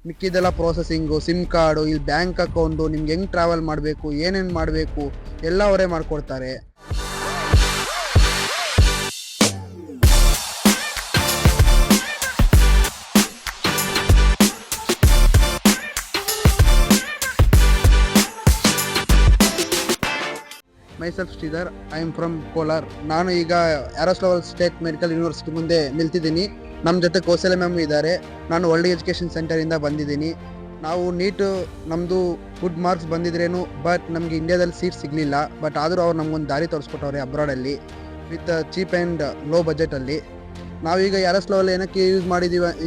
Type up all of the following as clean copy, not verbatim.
ಮಿಕ್ಕಿದೆಲ್ಲ processing, sim card, ಇಲ್ಲಿ bank account, ನಿಮ್ಗೆ ಹೆಂಗೆ ಟ್ರಾವೆಲ್ ಮಾಡಬೇಕು, ಏನೇನು ಮಾಡಬೇಕು ಎಲ್ಲ ಅವರೇ ಮಾಡಿಕೊಡ್ತಾರೆ. Myself Sridhar, I am from Kolar. ನಾನು ಈಗ ಆರೋಸ್ಲಾವಲ್ ಸ್ಟೇಟ್ ಮೆಡಿಕಲ್ ಯೂನಿವರ್ಸಿಟಿ ಮುಂದೆ ನಿಲ್ತಿದ್ದೀನಿ. ನಮ್ಮ ಜೊತೆ ಕೌಸಲ್ಯ ಮ್ಯಾಮ್ ಇದ್ದಾರೆ. ನಾನು ವರ್ಲ್ಡ್ ಎಜುಕೇಷನ್ ಸೆಂಟರಿಂದ ಬಂದಿದ್ದೀನಿ. ನಾವು ನೀಟು ನಮ್ಮದು ಗುಡ್ ಮಾರ್ಕ್ಸ್ ಬಂದಿದ್ರೇನು, ಬಟ್ ನಮಗೆ ಇಂಡಿಯಾದಲ್ಲಿ ಸೀಟ್ ಸಿಗಲಿಲ್ಲ. ಬಟ್ ಆದರೂ ಅವ್ರು ನಮಗೊಂದು ದಾರಿ ತೋರಿಸ್ಕೊಟ್ಟವ್ರೆ ಅಬ್ರಾಡಲ್ಲಿ ವಿತ್ ಚೀಪ್ ಆ್ಯಂಡ್ ಲೋ ಬಜೆಟಲ್ಲಿ. ನಾವೀಗ ಆರೋಸ್ಲಾವಲ್ ಏನಕ್ಕೆ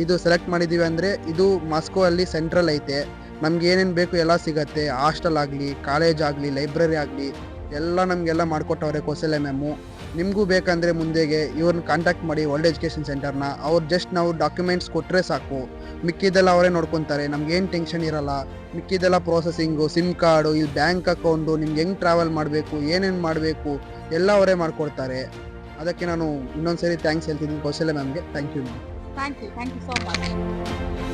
ಇದು ಸೆಲೆಕ್ಟ್ ಮಾಡಿದ್ದೀವಿ ಅಂದರೆ, ಇದು ಮಾಸ್ಕೋ ಅಲ್ಲಿ ಸೆಂಟ್ರಲ್ ಐತೆ. ನಮ್ಗೆ ಏನೇನು ಬೇಕು ಎಲ್ಲ ಸಿಗತ್ತೆ. ಹಾಸ್ಟೆಲ್ ಆಗಲಿ, ಕಾಲೇಜ್ ಆಗಲಿ, ಲೈಬ್ರರಿ ಆಗಲಿ ಎಲ್ಲ ನಮಗೆಲ್ಲ ಮಾಡಿಕೊಟ್ಟವ್ರೆ ಕೌಸಲ್ಯ ಮ್ಯಾಮು. ನಿಮಗೂ ಬೇಕಂದರೆ ಮುಂದೆಗೆ ಇವ್ರನ್ನ ಕಾಂಟ್ಯಾಕ್ಟ್ ಮಾಡಿ ವರ್ಲ್ಡ್ ಎಜುಕೇಷನ್ ಸೆಂಟರ್ನ. ಅವ್ರು ಜಸ್ಟ್ ನಾವು ಡಾಕ್ಯುಮೆಂಟ್ಸ್ ಕೊಟ್ಟರೆ ಸಾಕು, ಮಿಕ್ಕಿದೆಲ್ಲ ಅವರೇ ನೋಡ್ಕೊತಾರೆ. ನಮ್ಗೇನು ಟೆನ್ಷನ್ ಇರಲ್ಲ. ಮಿಕ್ಕಿದೆಲ್ಲ ಪ್ರೋಸೆಸಿಂಗು, ಸಿಮ್ ಕಾರ್ಡು, ಇಲ್ಲಿ ಬ್ಯಾಂಕ್ ಅಕೌಂಟು, ನಿಮ್ಗೆ ಹೆಂಗೆ ಟ್ರಾವೆಲ್ ಮಾಡಬೇಕು, ಏನೇನು ಮಾಡಬೇಕು ಎಲ್ಲ ಅವರೇ ಮಾಡಿಕೊಡ್ತಾರೆ. ಅದಕ್ಕೆ ನಾನು ಇನ್ನೊಂದು ಸರಿ ಥ್ಯಾಂಕ್ಸ್ ಹೇಳ್ತಿದ್ದೀನಿ ಕೌಸಲ್ಯ ಮ್ಯಾಮ್ಗೆ. Thank you ma'am. Thank you so much.